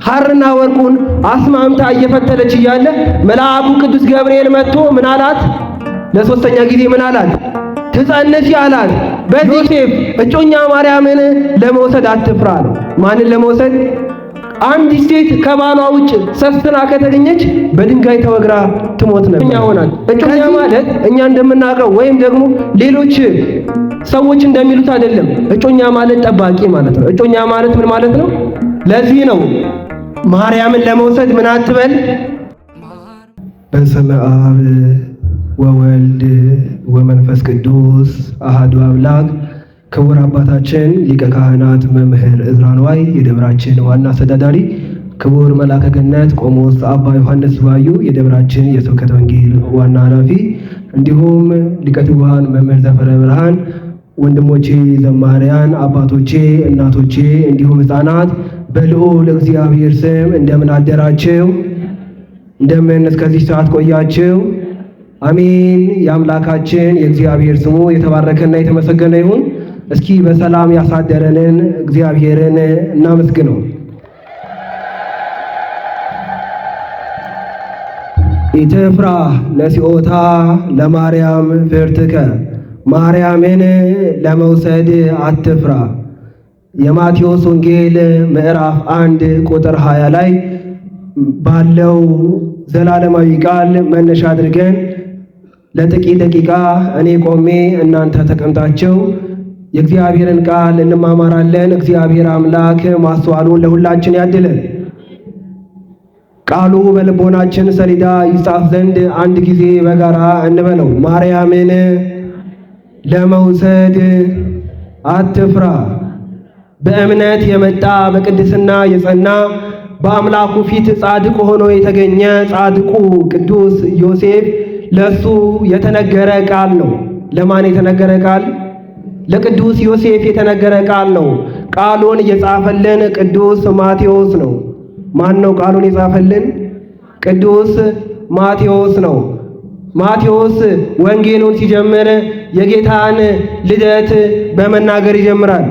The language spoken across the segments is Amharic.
ሐርና ወርቁን አስማምታ እየፈተለች እያለ መልአኩ ቅዱስ ገብርኤል መጥቶ ምን አላት? ለሶስተኛ ጊዜ ምን አላት? ትጸንሺ አላት። በዚህ ዮሴፍ እጮኛ ማርያምን ለመውሰድ አትፍራ ነው። ማንን ለመውሰድ? አንዲት ሴት ከባሏ ውጭ ሰስትና ከተገኘች በድንጋይ ተወግራ ትሞት ነበር። እጮኛ ሆናል። እጮኛ ማለት እኛ እንደምናውቀው ወይም ደግሞ ሌሎች ሰዎች እንደሚሉት አይደለም። እጮኛ ማለት ጠባቂ ማለት ነው። እጮኛ ማለት ምን ማለት ነው? ለዚህ ነው ማርያምን ለመውሰድ ምን አትበል። በስመ አብ ወወልድ ወመንፈስ ቅዱስ አሐዱ አምላክ። ክቡር አባታችን ሊቀ ካህናት መምህር ዕዝራ ነዋይ የደብራችን ዋና አስተዳዳሪ፣ ክቡር መልአከ ገነት ቆሞስ አባ ዮሐንስ ባዩ የደብራችን የስብከተ ወንጌል ዋና ኃላፊ፣ እንዲሁም ሊቀ ትጉሃን መምህር ዘፈረ ብርሃን፣ ወንድሞቼ ዘማሪያን፣ አባቶቼ፣ እናቶቼ እንዲሁም ሕፃናት በልዑል እግዚአብሔር ስም እንደምን አደራችሁ? እንደምን እስከዚህ ሰዓት ቆያችሁ? አሜን። የአምላካችን የእግዚአብሔር ስሙ የተባረከና የተመሰገነ ይሁን። እስኪ በሰላም ያሳደረንን እግዚአብሔርን እናመስግነው። ኢትፍራ ለሲኦታ ለማርያም ፍርትከ፣ ማርያምን ለመውሰድ አትፍራ። የማቴዎስ ወንጌል ምዕራፍ 1 ቁጥር 20 ላይ ባለው ዘላለማዊ ቃል መነሻ አድርገን ለጥቂት ደቂቃ እኔ ቆሜ እናንተ ተቀምጣችሁ የእግዚአብሔርን ቃል እንማማራለን። እግዚአብሔር አምላክ ማስተዋሉን ለሁላችን ያድለን። ቃሉ በልቦናችን ሰሌዳ ይጻፍ ዘንድ አንድ ጊዜ በጋራ እንበለው። ማርያምን ለመውሰድ አትፍራ። በእምነት የመጣ በቅድስና የጸና በአምላኩ ፊት ጻድቅ ሆኖ የተገኘ ጻድቁ ቅዱስ ዮሴፍ ለሱ የተነገረ ቃል ነው። ለማን የተነገረ ቃል? ለቅዱስ ዮሴፍ የተነገረ ቃል ነው። ቃሉን የጻፈልን ቅዱስ ማቴዎስ ነው። ማን ነው ቃሉን የጻፈልን? ቅዱስ ማቴዎስ ነው። ማቴዎስ ወንጌሉን ሲጀምር የጌታን ልደት በመናገር ይጀምራል።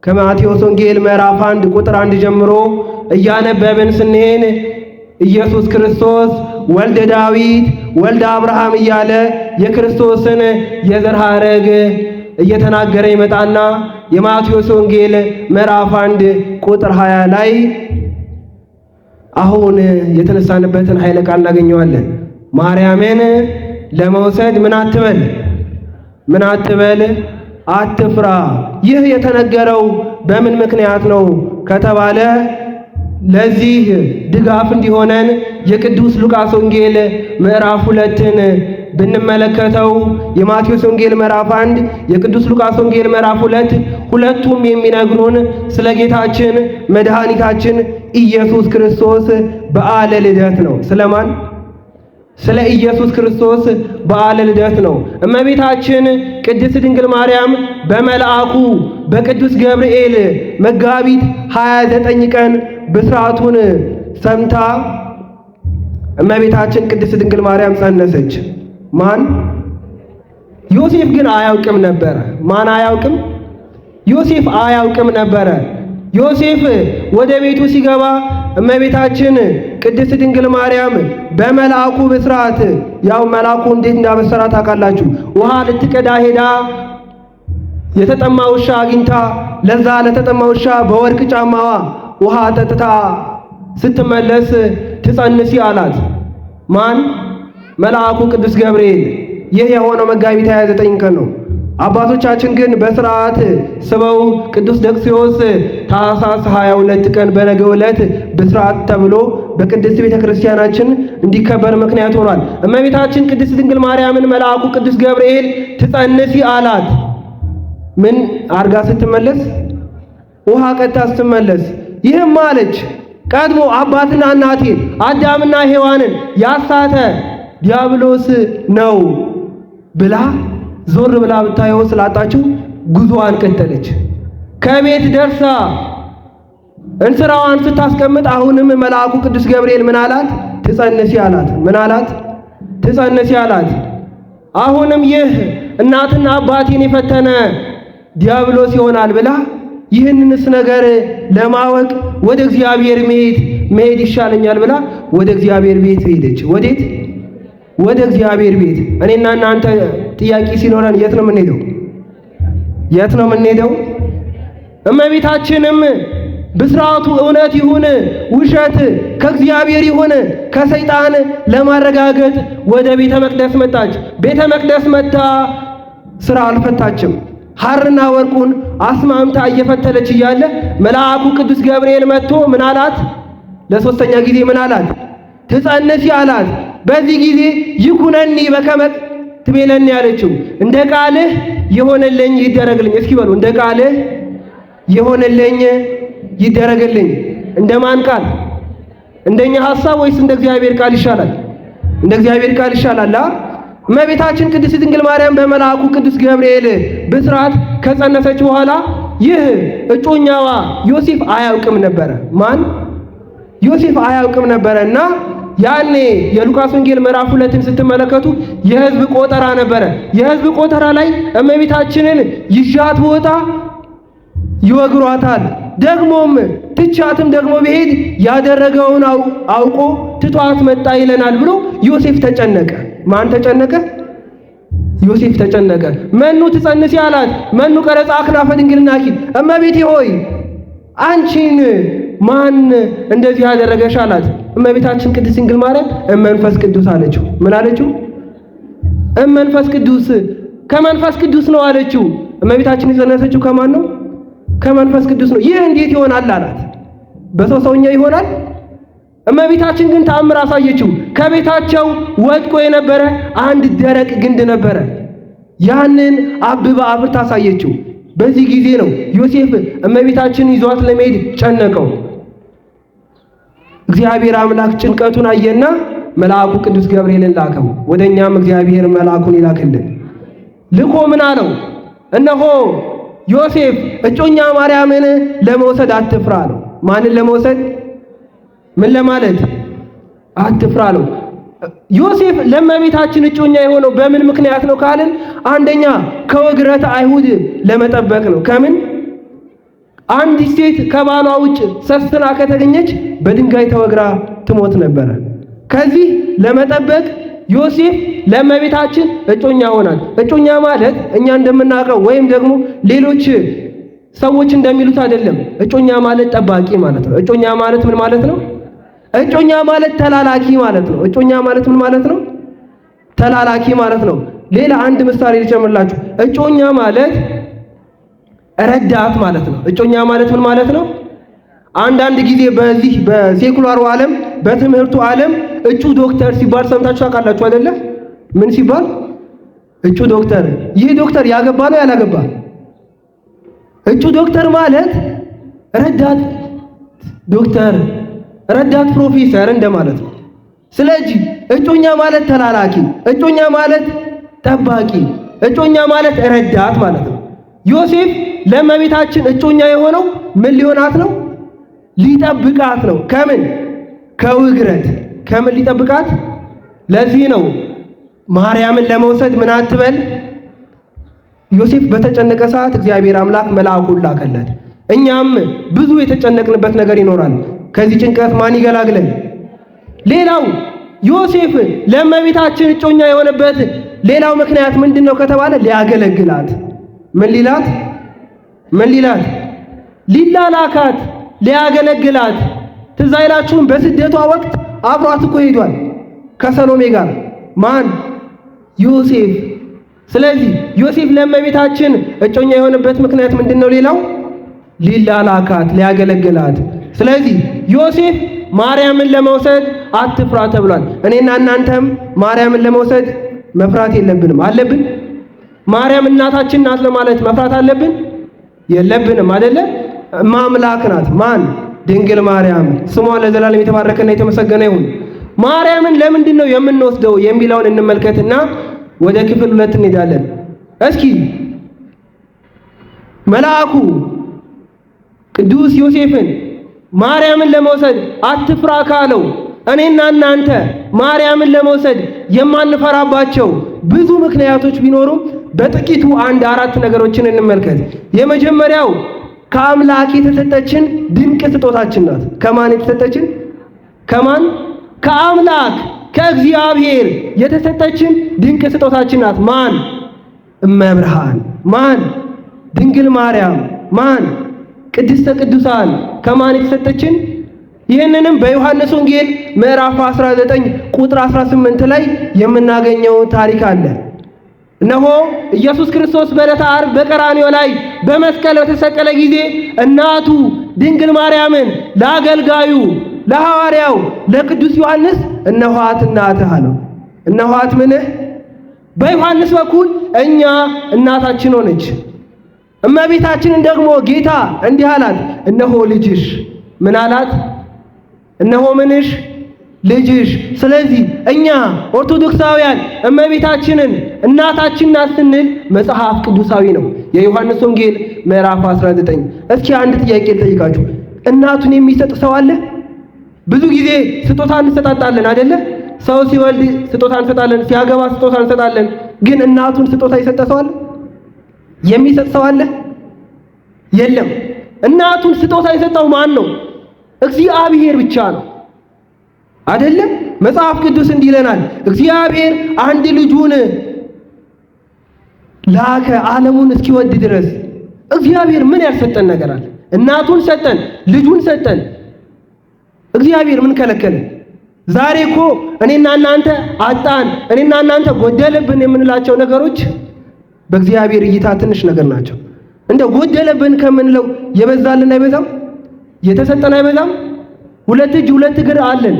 ከማቴዎስ ወንጌል ምዕራፍ 1 ቁጥር 1 ጀምሮ እያነበብን ስንሄን ኢየሱስ ክርስቶስ ወልደ ዳዊት ወልደ አብርሃም እያለ የክርስቶስን የዘር ሐረግ እየተናገረ ይመጣና የማቴዎስ ወንጌል ምዕራፍ 1 ቁጥር 20 ላይ አሁን የተነሳንበትን ኃይለ ቃል እናገኘዋለን። ማርያምን ለመውሰድ ምን አትበል፣ ምን አትበል፣ አትፍራ። ይህ የተነገረው በምን ምክንያት ነው ከተባለ ለዚህ ድጋፍ እንዲሆነን የቅዱስ ሉቃስ ወንጌል ምዕራፍ 2ን ብንመለከተው የማቴዎስ ወንጌል ምዕራፍ 1 የቅዱስ ሉቃስ ወንጌል ምዕራፍ 2 ሁለቱም የሚነግሩን ስለ ጌታችን መድኃኒታችን ኢየሱስ ክርስቶስ በዓለ ልደት ነው። ስለማን? ስለ ኢየሱስ ክርስቶስ በዓለ ልደት ነው። እመቤታችን ቅድስት ድንግል ማርያም በመልአኩ በቅዱስ ገብርኤል መጋቢት 29 ቀን ብስራቱን ሰምታ እመቤታችን ቅድስት ድንግል ማርያም ጸነሰች። ማን? ዮሴፍ ግን አያውቅም ነበረ። ማን አያውቅም? ዮሴፍ አያውቅም ነበረ። ዮሴፍ ወደ ቤቱ ሲገባ እመቤታችን ቅድስት ድንግል ማርያም በመልአኩ ብስራት፣ ያው መልአኩ እንዴት እንዳበሰራት ታውቃላችሁ። ውሃ ልትቀዳ ሄዳ የተጠማ ውሻ አግኝታ ለዛ ለተጠማ ውሻ በወርቅ ጫማዋ ውሃ ጠጥታ ስትመለስ ትጸንሲ አላት። ማን? መልአኩ ቅዱስ ገብርኤል። ይህ የሆነው መጋቢት 29 ቀን ነው። አባቶቻችን ግን በስርዓት ስበው ቅዱስ ደቅስዮስ ታኅሳስ 22 ቀን በነገው ዕለት ብስራት ተብሎ በቅድስት ቤተክርስቲያናችን እንዲከበር ምክንያት ሆኗል። እመቤታችን ቅድስት ድንግል ማርያምን መልአኩ ቅዱስ ገብርኤል ትጸንሲ አላት። ምን አርጋ ስትመለስ? ውሃ ቀድታ ስትመለስ። ይህም አለች ቀድሞ አባትና እናቴ አዳምና ሔዋንን ያሳተ ዲያብሎስ ነው ብላ ዞር ብላ ብታየው ስላጣችው ጉዞዋን ቀጠለች። ከቤት ደርሳ እንስራዋን ስታስቀምጥ አሁንም መልአኩ ቅዱስ ገብርኤል ምን አላት? ትጸንሲ አላት። ምን አላት? ትጸንሲ አላት። አሁንም ይህ እናትና አባቴን የፈተነ ዲያብሎስ ይሆናል ብላ ይህንንስ ነገር ለማወቅ ወደ እግዚአብሔር መሄድ ይሻለኛል ብላ ወደ እግዚአብሔር ቤት ሄደች። ወዴት? ወደ እግዚአብሔር ቤት። እኔና እናንተ ጥያቄ ሲኖረን የት ነው የምንሄደው? የት ነው የምንሄደው? እመቤታችንም ብስራቱ እውነት ይሁን ውሸት ከእግዚአብሔር ይሁን ከሰይጣን ለማረጋገጥ ወደ ቤተ መቅደስ መጣች። ቤተ መቅደስ መጣ ስራ አልፈታችም። ሐርና ወርቁን አስማምታ እየፈተለች እያለ መልአኩ ቅዱስ ገብርኤል መጥቶ ምን አላት? ለሶስተኛ ጊዜ ምን አላት? ትጸንሲ አላት። በዚህ ጊዜ ይኩነኒ በከመ ትቤለኒ ያለችው እንደ ቃልህ የሆነልኝ ይደረግልኝ። እስኪ በሉ እንደ ቃልህ የሆነልኝ ይደረግልኝ። እንደማን ቃል? እንደኛ ሐሳብ ወይስ እንደ እግዚአብሔር ቃል ይሻላል? እንደ እግዚአብሔር ቃል ይሻላል። እመቤታችን ቅድስት ድንግል ማርያም በመልአኩ ቅዱስ ገብርኤል ብስራት ከጸነሰች በኋላ ይህ እጮኛዋ ዮሴፍ አያውቅም ነበረ። ማን? ዮሴፍ አያውቅም ነበረና ያኔ የሉቃስ ወንጌል ምዕራፍ 2ን ስትመለከቱ የሕዝብ ቆጠራ ነበረ። የሕዝብ ቆጠራ ላይ እመቤታችንን ይዣት ወጣ ይወግሯታል። ደግሞም ትቻትም ደግሞ ብሄድ ያደረገውን አውቆ ትቷት መጣ ይለናል ብሎ ዮሴፍ ተጨነቀ። ማን ተጨነቀ? ዮሴፍ ተጨነቀ። መኑ ትጸንሲ አላት። መኑ ቀረጻ አክናፈ ድንግልናኪ። እመቤቴ ሆይ አንቺን ማን እንደዚህ ያደረገሽ አላት። እመቤታችን ቅድስት ድንግል ማርያም እመንፈስ ቅዱስ አለችው። ምን አለችው? እመንፈስ ቅዱስ ከመንፈስ ቅዱስ ነው አለችው። እመቤታችን የጸነሰችው ከማን ነው? ከመንፈስ ቅዱስ ነው። ይህ እንዴት ይሆናል አላት። በሰው ሰውኛ ይሆናል? እመቤታችን ግን ተአምር አሳየችው። ከቤታቸው ወድቆ የነበረ አንድ ደረቅ ግንድ ነበረ። ያንን አብባ አፍርታ አሳየችው። በዚህ ጊዜ ነው ዮሴፍ እመቤታችን ይዟት ለመሄድ ጨነቀው። እግዚአብሔር አምላክ ጭንቀቱን አየና መልአኩ ቅዱስ ገብርኤልን ላከው። ወደኛም እግዚአብሔር መልአኩን ይላክልን። ልኮ ምን አለው? እነሆ ዮሴፍ እጮኛ ማርያምን ለመውሰድ አትፍራ አለው። ማንን ለመውሰድ? ምን ለማለት? አትፍራ አለው። ዮሴፍ ለእመቤታችን እጮኛ የሆነው በምን ምክንያት ነው ካልን፣ አንደኛ ከውግረተ አይሁድ ለመጠበቅ ነው። ከምን? አንዲት ሴት ከባሏ ውጭ ሰስትና ከተገኘች በድንጋይ ተወግራ ትሞት ነበረ። ከዚህ ለመጠበቅ ዮሴፍ ለእመቤታችን እጮኛ ሆናል። እጮኛ ማለት እኛ እንደምናውቀው ወይም ደግሞ ሌሎች ሰዎች እንደሚሉት አይደለም። እጮኛ ማለት ጠባቂ ማለት ነው። እጮኛ ማለት ምን ማለት ነው? እጮኛ ማለት ተላላኪ ማለት ነው። እጮኛ ማለት ምን ማለት ነው? ተላላኪ ማለት ነው። ሌላ አንድ ምሳሌ ልጨምርላችሁ። እጮኛ ማለት ረዳት ማለት ነው። እጮኛ ማለት ምን ማለት ነው? አንዳንድ ጊዜ በዚህ በሴኩላሩ ዓለም በትምህርቱ ዓለም እጩ ዶክተር ሲባል ሰምታችሁ ታውቃላችሁ አይደለ? ምን ሲባል? እጩ ዶክተር። ይህ ዶክተር ያገባ ነው ያላገባ? እጩ ዶክተር ማለት ረዳት ዶክተር፣ ረዳት ፕሮፌሰር እንደማለት ነው። ስለዚህ እጮኛ ማለት ተላላኪ፣ እጮኛ ማለት ጠባቂ፣ እጮኛ ማለት ረዳት ማለት ነው። ዮሴፍ ለእመቤታችን እጮኛ የሆነው ምን ሊሆናት ነው? ሊጠብቃት ነው። ከምን? ከውግረት። ከምን ሊጠብቃት? ለዚህ ነው ማርያምን ለመውሰድ ምን አትበል። ዮሴፍ በተጨነቀ ሰዓት እግዚአብሔር አምላክ መልአኩን ላከለት። እኛም ብዙ የተጨነቅንበት ነገር ይኖራል። ከዚህ ጭንቀት ማን ይገላግለን? ሌላው ዮሴፍ ለእመቤታችን እጮኛ የሆነበት ሌላው ምክንያት ምንድነው ከተባለ ሊያገለግላት። ምን ሊላት? ምን ሊላት? ሊላላካት፣ ሊያገለግላት። ትዝ አይላችሁም? በስደቷ ወቅት አብሯት እኮ ሄዷል ከሰሎሜ ጋር። ማን? ዮሴፍ። ስለዚህ ዮሴፍ ለእመቤታችን እጮኛ የሆነበት ምክንያት ምንድነው? ሌላው ሊላላካት፣ ሊያገለግላት። ስለዚህ ዮሴፍ ማርያምን ለመውሰድ አትፍራ ተብሏል። እኔና እናንተም ማርያምን ለመውሰድ መፍራት የለብንም። አለብን? ማርያም እናታችን ናት ለማለት መፍራት አለብን? የለብንም አይደለ? ማምላክ ናት። ማን? ድንግል ማርያም። ስሟ ለዘላለም የተባረከና የተመሰገነ ይሁን። ማርያምን ለምንድን ነው የምንወስደው የሚለውን እንመልከትና ወደ ክፍል 2 እንሄዳለን። እስኪ መልአኩ ቅዱስ ዮሴፍን ማርያምን ለመውሰድ አትፍራ ካለው እኔና እናንተ ማርያምን ለመውሰድ የማንፈራባቸው ብዙ ምክንያቶች ቢኖሩም በጥቂቱ 4 ነገሮችን እንመልከት። የመጀመሪያው ከአምላክ የተሰጠችን ድንቅ ስጦታችን ናት። ከማን የተሰጠችን? ከማን? ከአምላክ ከእግዚአብሔር የተሰጠችን ድንቅ ስጦታችን ናት። ማን? እመብርሃን። ማን? ድንግል ማርያም። ማን? ቅድስተ ቅዱሳን። ከማን የተሰጠችን? ይህንንም በዮሐንስ ወንጌል ምዕራፍ 19 ቁጥር 18 ላይ የምናገኘው ታሪክ አለ። እነሆ ኢየሱስ ክርስቶስ በዕለተ ዓርብ በቀራንዮ ላይ በመስቀል በተሰቀለ ጊዜ እናቱ ድንግል ማርያምን ለአገልጋዩ ለሐዋርያው ለቅዱስ ዮሐንስ እነኋት እናትህ አለው። እነኋት ምንህ? በዮሐንስ በኩል እኛ እናታችን ሆነች። እመቤታችንን ደግሞ ጌታ እንዲህ አላት፣ እነሆ ልጅሽ። ምን አላት? እነሆ ምንሽ? ልጅሽ። ስለዚህ እኛ ኦርቶዶክሳውያን እመቤታችንን እናታችን ናት ስንል መጽሐፍ ቅዱሳዊ ነው። የዮሐንስ ወንጌል ምዕራፍ 19። እስኪ አንድ ጥያቄ ልጠይቃችሁ። እናቱን የሚሰጥ ሰው አለ? ብዙ ጊዜ ስጦታ እንሰጣጣለን አይደለ? ሰው ሲወልድ ስጦታ እንሰጣለን፣ ሲያገባ ስጦታ እንሰጣለን። ግን እናቱን ስጦታ የሰጠ ሰው አለ? የሚሰጥ ሰው አለ? የለም። እናቱን ስጦታ የሰጠው ማን ነው? እግዚአብሔር ብቻ ነው አይደለ? መጽሐፍ ቅዱስ እንዲህ ይለናል፣ እግዚአብሔር አንድ ልጁን ላከ ዓለሙን እስኪወድ ድረስ። እግዚአብሔር ምን ያልሰጠን ነገር አለ? እናቱን ሰጠን፣ ልጁን ሰጠን። እግዚአብሔር ምን ከለከለ? ዛሬ እኮ እኔና እናንተ አጣን፣ እኔና እናንተ ጎደለብን የምንላቸው ነገሮች በእግዚአብሔር እይታ ትንሽ ነገር ናቸው። እንደው ጎደለብን ከምንለው የበዛልን አይበዛም? የተሰጠን አይበዛም? ሁለት እጅ ሁለት እግር አለን።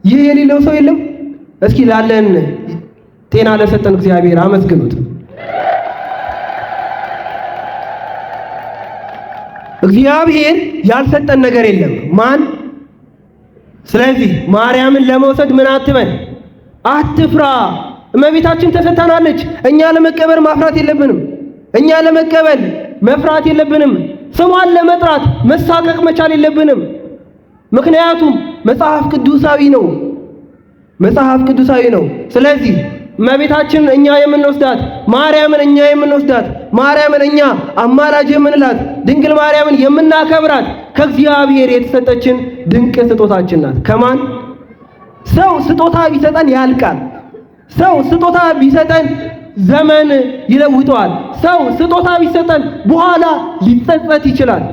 ይህ የሌለው ሰው የለም? እስኪ ላለን ጤና ለሰጠን እግዚአብሔር አመስግኑት። እግዚአብሔር ያልሰጠን ነገር የለም። ማን? ስለዚህ ማርያምን ለመውሰድ ምን አትበል፣ አትፍራ። እመቤታችን ተሰጥታናለች። እኛ ለመቀበል ማፍራት የለብንም። እኛ ለመቀበል መፍራት የለብንም። ስሟን ለመጥራት መሳቀቅ መቻል የለብንም። ምክንያቱም መጽሐፍ ቅዱሳዊ ነው። መጽሐፍ ቅዱሳዊ ነው። ስለዚህ እመቤታችን እኛ የምንወስዳት፣ ማርያምን እኛ የምንወስዳት፣ ማርያምን እኛ አማላጅ የምንላት፣ ድንግል ማርያምን የምናከብራት ከእግዚአብሔር የተሰጠችን ድንቅ ስጦታችን ናት። ከማን? ሰው ስጦታ ቢሰጠን ያልቃል። ሰው ስጦታ ቢሰጠን ዘመን ይለውጠዋል። ሰው ስጦታ ቢሰጠን በኋላ ሊጸጸት ይችላል።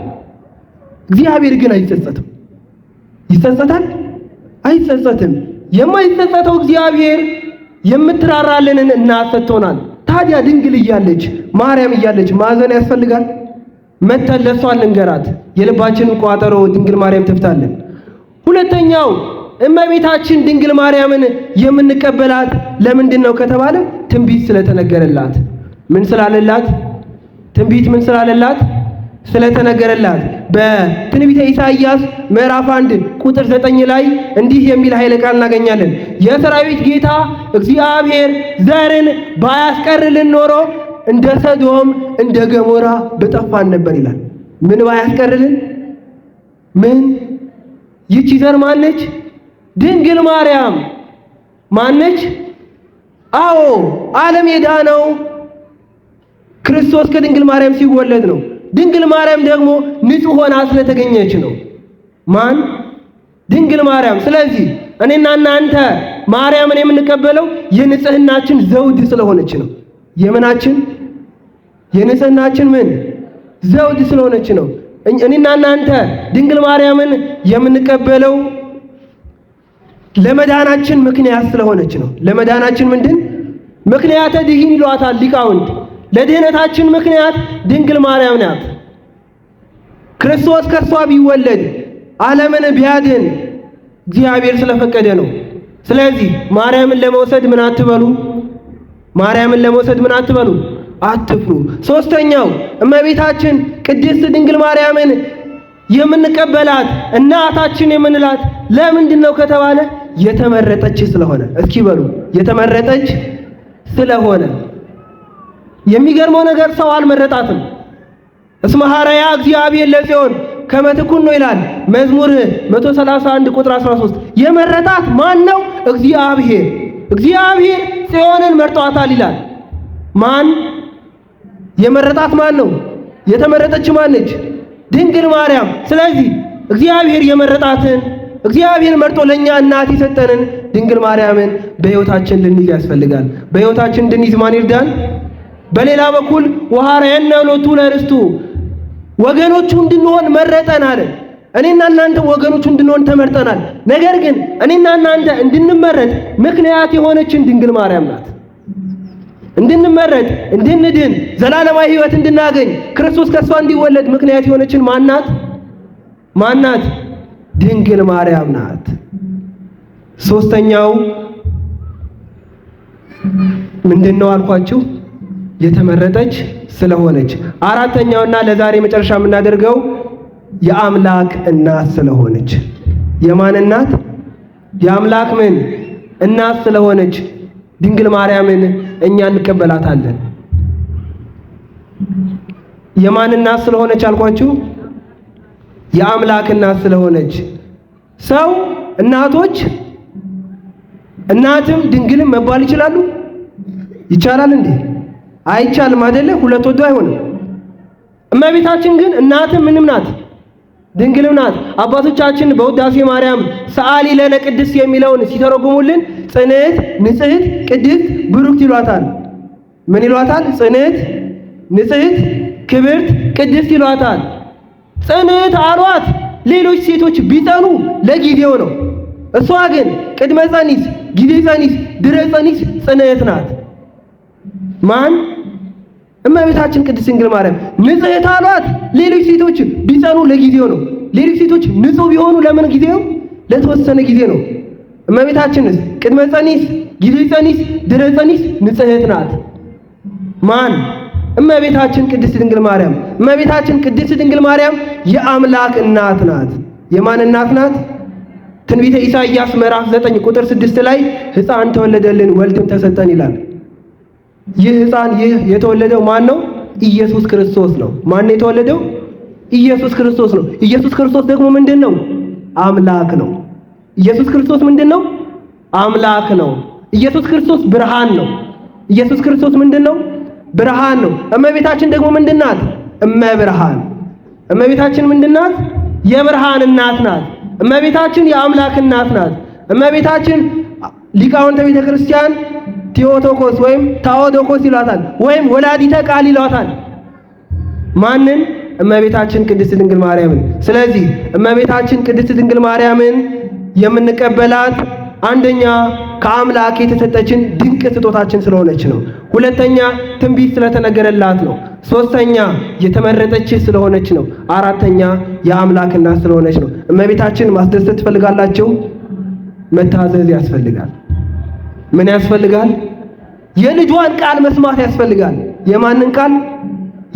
እግዚአብሔር ግን አይጸጸትም። ይጸጸታል? አይጸጸትም። የማይጸጸተው እግዚአብሔር የምትራራልንን እናት ሰጥቶናል። ታዲያ ድንግል እያለች ማርያም እያለች ማዘን ያስፈልጋል? መተን ለሷ ልንገራት፣ የልባችንን ቋጠሮ ድንግል ማርያም ትፍታለን። ሁለተኛው እመቤታችን ድንግል ማርያምን የምንቀበላት ለምንድን ነው ከተባለ ትንቢት ስለተነገረላት። ምን ስላለላት? ትንቢት ምን ስላለላት? ስለተነገረላት። በትንቢተ ኢሳይያስ ምዕራፍ 1 ቁጥር 9 ላይ እንዲህ የሚል ኃይለ ቃል እናገኛለን። የሰራዊት ጌታ እግዚአብሔር ዘርን ባያስቀርልን ኖሮ እንደ ሰዶም እንደ ገሞራ በጠፋን ነበር ይላል። ምን ባያስቀርልን? ምን? ይቺ ዘር ማነች? ድንግል ማርያም ማነች? አዎ ዓለም የዳነው ክርስቶስ ከድንግል ማርያም ሲወለድ ነው። ድንግል ማርያም ደግሞ ንጹሕ ሆና ስለተገኘች ነው። ማን? ድንግል ማርያም። ስለዚህ እኔና እናንተ ማርያምን የምንቀበለው የንጽህናችን ዘውድ ስለሆነች ነው። የምናችን? የንጽህናችን ምን? ዘውድ ስለሆነች ነው። እኔና እናንተ ድንግል ማርያምን የምንቀበለው ለመዳናችን ምክንያት ስለሆነች ነው። ለመዳናችን ምንድን? ምክንያተ ድኂን ይሏታል ሊቃውንት። ለድህነታችን ምክንያት ድንግል ማርያም ናት። ክርስቶስ ከእርሷ ቢወለድ ዓለምን ቢያድን እግዚአብሔር ስለፈቀደ ነው። ስለዚህ ማርያምን ለመውሰድ ምን አትበሉ? ማርያምን ለመውሰድ ምን አትበሉ? አትፍሩ። ሶስተኛው እመቤታችን ቅድስት ድንግል ማርያምን የምንቀበላት እናታችን የምንላት ለምንድን ነው ከተባለ የተመረጠች ስለሆነ። እስኪ በሉ የተመረጠች ስለሆነ። የሚገርመው ነገር ሰው አልመረጣትም። እስመ ሐረያ እግዚአብሔር ለጽዮን ከመ ትኩን ነው ይላል መዝሙር 131 ቁጥር 13። የመረጣት ማን ነው? እግዚአብሔር። እግዚአብሔር ጽዮንን መርጧታል ይላል። ማን? የመረጣት ማን ነው? የተመረጠች ማን ነች? ድንግል ማርያም። ስለዚህ እግዚአብሔር የመረጣትን እግዚአብሔር መርጦ ለኛ እናት የሰጠንን ድንግል ማርያምን በሕይወታችን ልንይዝ ያስፈልጋል። በሕይወታችን እንድንይዝ ማን ይርዳን? በሌላ በኩል ወሐረየነ ሎቱ ለርስቱ ወገኖቹ እንድንሆን መረጠን አለ። እኔና እናንተ ወገኖቹ እንድንሆን ተመርጠናል። ነገር ግን እኔና እናንተ እንድንመረጥ ምክንያት የሆነችን ድንግል ማርያም ናት። እንድንመረጥ፣ እንድንድን፣ ዘላለማዊ ሕይወት እንድናገኝ ክርስቶስ ከሷ እንዲወለድ ምክንያት የሆነችን ማናት? ማናት? ድንግል ማርያም ናት። ሶስተኛው ምንድነው አልኳችሁ? የተመረጠች ስለሆነች። አራተኛውና ለዛሬ መጨረሻ የምናደርገው የአምላክ እናት ስለሆነች። የማን እናት? የአምላክ ምን እናት ስለሆነች ድንግል ማርያምን እኛ እንቀበላታለን። የማን እናት ስለሆነች አልኳችሁ? የአምላክ እናት ስለሆነች። ሰው እናቶች እናትም ድንግልም መባል ይችላሉ? ይቻላል እንዴ? አይቻልም አይደለ? ሁለት ወዶ አይሆንም። እመቤታችን ግን እናትም ምንም ናት፣ ድንግልም ናት። አባቶቻችን በውዳሴ ማርያም ሰአሊ ለነ ቅድስት የሚለውን ሲተረጉሙልን ጽንዕት፣ ንጽሕት፣ ቅድስት፣ ብሩክት ይሏታል። ምን ይሏታል? ጽንዕት፣ ንጽሕት፣ ክብርት፣ ቅድስት ይሏታል። ጽንዕት አሏት ሌሎች ሴቶች ቢጸኑ ለጊዜው ነው። እሷ ግን ቅድመ ጸኒስ፣ ጊዜ ጸኒስ፣ ድረ ጸኒስ ጽንዕት ናት። ማን? እመቤታችን ቅድስት ድንግል ማርያም። ንጽሕት አሏት ሌሎች ሴቶች ቢጸኑ ለጊዜው ነው። ሌሎች ሴቶች ንጹሕ ቢሆኑ ለምን ጊዜው? ለተወሰነ ጊዜ ነው። እመቤታችንስ ቅድመ ጸኒስ፣ ጊዜ ጸኒስ፣ ድረ ጸኒስ ንጽሕት ናት። ማን? እመቤታችን ቅድስት ድንግል ማርያም። እመቤታችን ቅድስት ድንግል ማርያም የአምላክ እናት ናት። የማን እናት ናት? ትንቢተ ኢሳይያስ ምዕራፍ 9 ቁጥር 6 ላይ ሕፃን ተወለደልን ወልድም ተሰጠን ይላል። ይህ ሕፃን የተወለደው ማን ነው? ኢየሱስ ክርስቶስ ነው። ማን ነው የተወለደው? ኢየሱስ ክርስቶስ ነው። ኢየሱስ ክርስቶስ ደግሞ ምንድነው? አምላክ ነው። ኢየሱስ ክርስቶስ ምንድነው? አምላክ ነው። ኢየሱስ ክርስቶስ ብርሃን ነው። ኢየሱስ ክርስቶስ ምንድነው? ብርሃን ነው። እመቤታችን ደግሞ ምንድናት? እመብርሃን። እመቤታችን ምንድናት? የብርሃን እናት ናት። እመቤታችን የአምላክ እናት ናት። እመቤታችን ሊቃውንተ ቤተ ክርስቲያን ቴዎቶኮስ ወይም ታዎዶኮስ ይሏታል፣ ወይም ወላዲተ ቃል ይሏታል። ማንን? እመቤታችን ቅድስት ድንግል ማርያምን። ስለዚህ እመቤታችን ቅድስት ድንግል ማርያምን የምንቀበላት አንደኛ ከአምላክ የተሰጠችን ድንቅ ስጦታችን ስለሆነች ነው። ሁለተኛ ትንቢት ስለተነገረላት ነው። ሶስተኛ የተመረጠች ስለሆነች ነው። አራተኛ የአምላክ እናት ስለሆነች ነው። እመቤታችን ማስደሰት ትፈልጋላችሁ? መታዘዝ ያስፈልጋል። ምን ያስፈልጋል? የልጇን ቃል መስማት ያስፈልጋል። የማንን ቃል?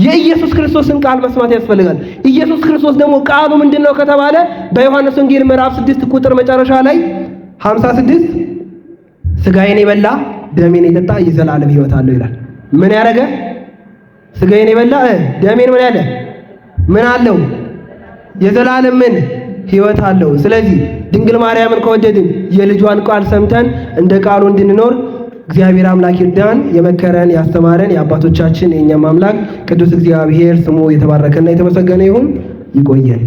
የኢየሱስ ክርስቶስን ቃል መስማት ያስፈልጋል። ኢየሱስ ክርስቶስ ደግሞ ቃሉ ምንድነው ከተባለ በዮሐንስ ወንጌል ምዕራፍ 6 ቁጥር መጨረሻ ላይ 56 ሥጋዬን የበላ ደሜን የጠጣ የዘላለም ሕይወት አለው ይላል። ምን ያደረገ? ሥጋዬን የበላ ደሜን ምን ያለ? ምን አለው? የዘላለም ምን ሕይወት አለው። ስለዚህ ድንግል ማርያምን ከወደድን የልጇን ቃል ሰምተን እንደ ቃሉ እንድንኖር እግዚአብሔር አምላክ ይርዳን። የመከረን ያስተማረን የአባቶቻችን የእኛም አምላክ ቅዱስ እግዚአብሔር ስሙ የተባረከና የተመሰገነ ይሁን። ይቆየን።